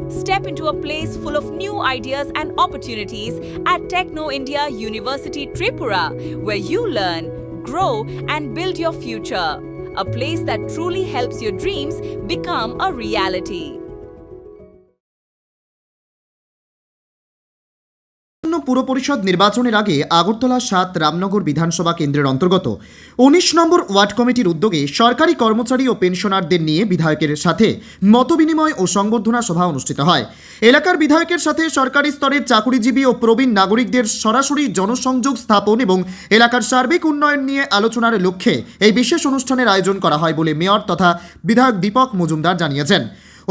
Step into a place full of new ideas and opportunities at Techno India University Tripura, where you learn, grow, and build your future. A place that truly helps your dreams become a reality. পুর পরিষদ নির্বাচনের আগে আগরতলা ৭ রামনগর বিধানসভা কেন্দ্রের অন্তর্গত ১৯ নম্বর word কমিটির উদ্যোগে সরকারি কর্মচারী ও পেনশনারদের নিয়ে বিধায়কের সাথে মতবিনিময় ও সংবর্ধনা সভা অনুষ্ঠিত হয়। এলাকার বিধায়কের সাথে সরকারি স্তরের চাকুরিজীবী ও প্রবীণ নাগরিকদের সরাসরি জনসংযোগ স্থাপন এবং এলাকার সার্বিক উন্নয়ন নিয়ে আলোচনার লক্ষ্যে এই বিশেষ অনুষ্ঠানের আয়োজন করা হয় বলে মেয়র তথা বিধায়ক দীপক মজুমদার জানিয়েছেন।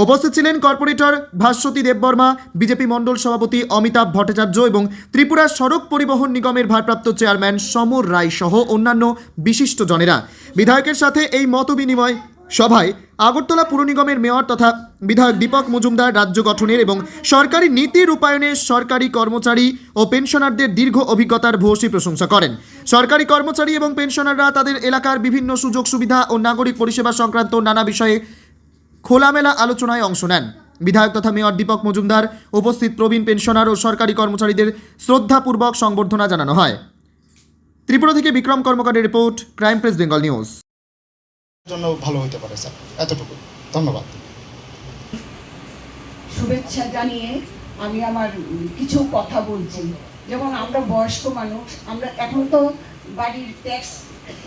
উপস্থিত ছিলেন কর্পোরেটর ভাস্বতী দেববর্মা, বিজেপি মণ্ডল সভাপতি অমিতাভ ভট্টাচার্য এবং ত্রিপুরা সড়ক পরিবহন নিগমের ভারপ্রাপ্ত চেয়ারম্যান সমর রায় সহ অন্যান্য বিশিষ্টজনেরা। বিধায়কের সাথে এই মতবিনিময় সভায় আগরতলা পুর নিগমের মেয়র তথা বিধায়ক দীপক মজুমদার রাজ্য গঠনের এবং সরকারি নীতি রূপায়ণে সরকারি কর্মচারী ও পেনশনারদের দীর্ঘ অভিজ্ঞতার ভূয়সী প্রশংসা করেন। সরকারি কর্মচারী এবং পেনশনাররা তাদের এলাকার বিভিন্ন সুযোগ সুবিধা ও নাগরিক পরিষেবা সংক্রান্ত নানা বিষয়ে খোলামেলা আলোচনায় অংশ নেন। বিধায়ক তথা মেয়র দীপক মজুমদার, উপস্থিত প্রবীণ পেনশনার ও সরকারি কর্মচারীদের শ্রদ্ধাপূর্বক সংবর্ধনা জানানো হয়। ত্রিপুরা থেকে বিক্রম কর্মকারের report, crime press Bengal news. জন্য ভালো হতে পারে স্যার, এতটুকু। ধন্যবাদ। শুভেচ্ছা জানিয়ে আমি আমার কিছু কথা বলছি। যেমন আমরা বয়স্ক মানুষ, আমরা এখন তো বাড়ির ট্যাক্স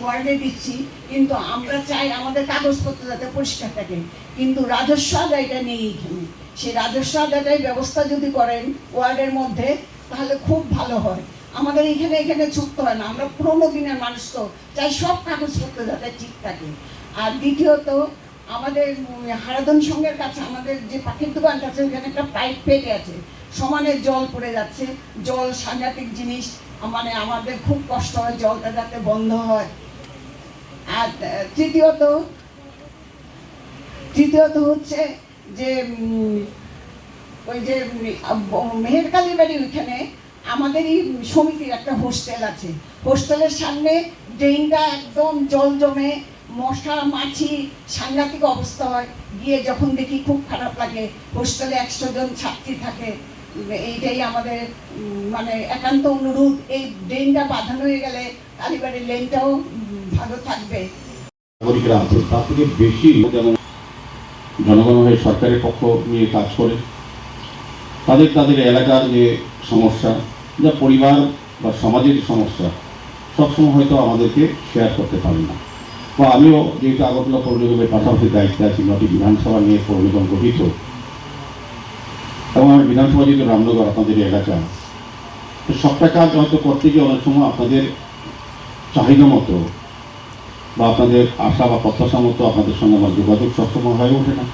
ওয়ার্ডে দিচ্ছি, কিন্তু আমরা চাই আমাদের কাগজপত্র যাতে পরিষ্কার থাকে, কিন্তু রাজস্ব আদায়টা নেই এখানে। সেই রাজস্ব আদায়টাই ব্যবস্থা যদি করেন ওয়ার্ডের মধ্যে, তাহলে খুব ভালো হয়। আমাদের এখানে ছুটতে হয় না, আমরা পুরোনো দিনের মানুষ তো চাই সব কাগজপত্র যাতে ঠিক থাকে। আর দ্বিতীয়ত, আমাদের হারাধন সংঘের কাছে আমাদের যে পাখির দোকানটা আছে, ওইখানে একটা পাইপ ফেটে আছে, সমানে জল পড়ে যাচ্ছে। জল সাংঘাতিক জিনিস, মানে আমাদের খুব কষ্ট হয়, জলটা যাতে বন্ধ হয়। আর তৃতীয়ত হচ্ছে যে ওই যে মেহেরকালী বাড়ি, ওইখানে আমাদেরই সমিতির একটা হোস্টেল আছে। হোস্টেলের সামনে ড্রেনটা একদম জল জমে, মশা মাছি সাংঘাতিক অবস্থা হয়। গিয়ে যখন দেখি খুব খারাপ লাগে। হোস্টেলে 100 জন ছাত্রী থাকে। এইটাই আমাদের মানে একান্ত অনুরোধ, এই ড্রেনটা বাঁধানো হয়ে গেলে কালীবাড়ির লেনটাও ভালো থাকবে। নাগরিকরা আছে তার থেকে বেশি যেমন জনগণ হয়ে সরকারের পক্ষ নিয়ে কাজ করে, তাদের এলাকার যে সমস্যা, যা পরিবার বা সমাজের সমস্যা, সবসময় হয়তো আমাদেরকে শেয়ার করতে পারেন না। বা আমিও যেহেতু আগরতলা পৌর নিগমের পাশাপাশি দায়িত্বে আছি, 9টি বিধানসভা নিয়ে পৌর নিগম গঠিত, এবং আমার বিধানসভা যেহেতু রামনগর আপনাদের এলাকা, তো সবটা কাজ হয়তো করতে গিয়ে অনেক সময় আপনাদের চাহিদা মতো বা আপনাদের আশা বা প্রত্যাশা মতো আপনাদের সঙ্গে আমার যোগাযোগ সবসময় হয়ে ওঠে না।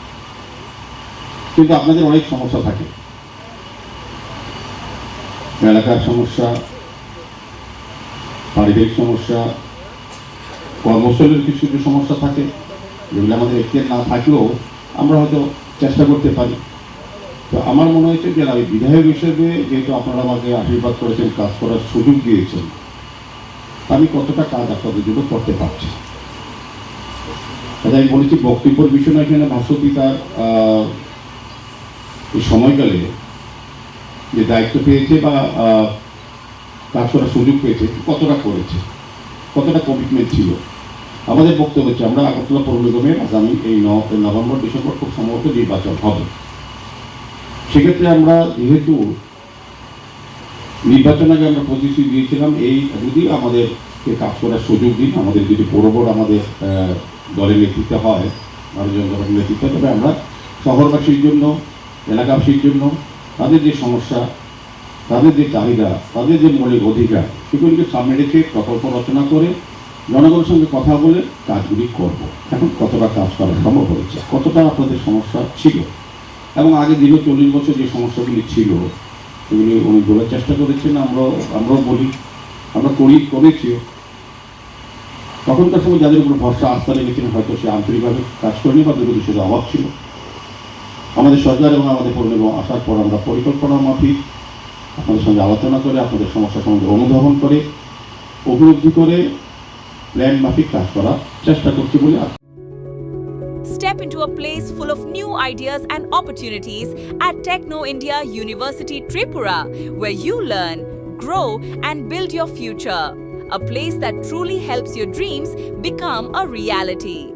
কিন্তু আপনাদের অনেক সমস্যা থাকে, এলাকার সমস্যা, পারিবারিক সমস্যা, কর্মস্থলের কিছু সমস্যা থাকে, যেগুলো আমাদের এখতিয়ার না থাকলেও আমরা হয়তো চেষ্টা করতে পারি। তো আমার মনে হয়েছে যে আমি বিধায়ক হিসেবে, যেহেতু আপনারা আমাকে আশীর্বাদ করেছেন, কাজ করার সুযোগ দিয়েছেন, আমি কতটা কাজ আপনাদের জন্য করতে পারছি। তাই আমি বলেছি বক্তব্যের বিষয় না, এখানে ভাস্বতী তার এই সময়কালে যে দায়িত্ব পেয়েছে বা কাজ করার সুযোগ পেয়েছে, কতটা করেছে, কতটা কমিটমেন্ট ছিল। আমাদের বক্তব্য হচ্ছে আমরা আগরতলা পৌর নিগমের আগামী এই নভেম্বর ডিসেম্বর খুব সম্ভবত নির্বাচন হবে। সেক্ষেত্রে আমরা যেহেতু নির্বাচন আগে আমরা প্রতিশ্রুতি দিয়েছিলাম, এই যদি আমাদেরকে কাজ করার সুযোগ দিন, আমাদের যদি বড় আমাদের দলের নেতৃত্ব হয়, ভারতীয় জনতা পার্টির নেতৃত্ব, তবে আমরা শহরবাসীর জন্য, এলাকাবাসীর জন্য তাদের যে সমস্যা, তাদের যে চাহিদা, তাদের যে মৌলিক অধিকার, সেগুলিকে সামনে রেখে প্রকল্প রচনা করে জনগণের সঙ্গে কথা বলে কাজগুলি করব। এখন কতটা কাজ করা সম্ভব হয়েছে, কতটা আপনাদের সমস্যা ছিল, এবং আগে দীর্ঘ 40 বছর যে সমস্যাগুলি ছিল সেগুলি উনি বলার চেষ্টা করেছেন, আমরাও বলি, আমরা করেছিও। তখনকার সময় যাদের উপর ভরসা আস্থা রেখেছেন, হয়তো সে আন্তরিকভাবে কাজ করেনি বা দুর্গতির অভাব ছিল। আমাদের সরকার এবং আমাদের পৌর নিগম আসার পর আমরা পরিকল্পনা মাফিক আপনাদের সঙ্গে আলোচনা করে, আপনাদের সমস্যা সম্বন্ধে অনুধাবন করে, উপলব্ধি করে প্ল্যান মাফিক কাজ করার চেষ্টা করছি বলে। step into a place full of new ideas and opportunities at Techno India University Tripura, where you learn, grow, and build your future. A place that truly helps your dreams become a reality.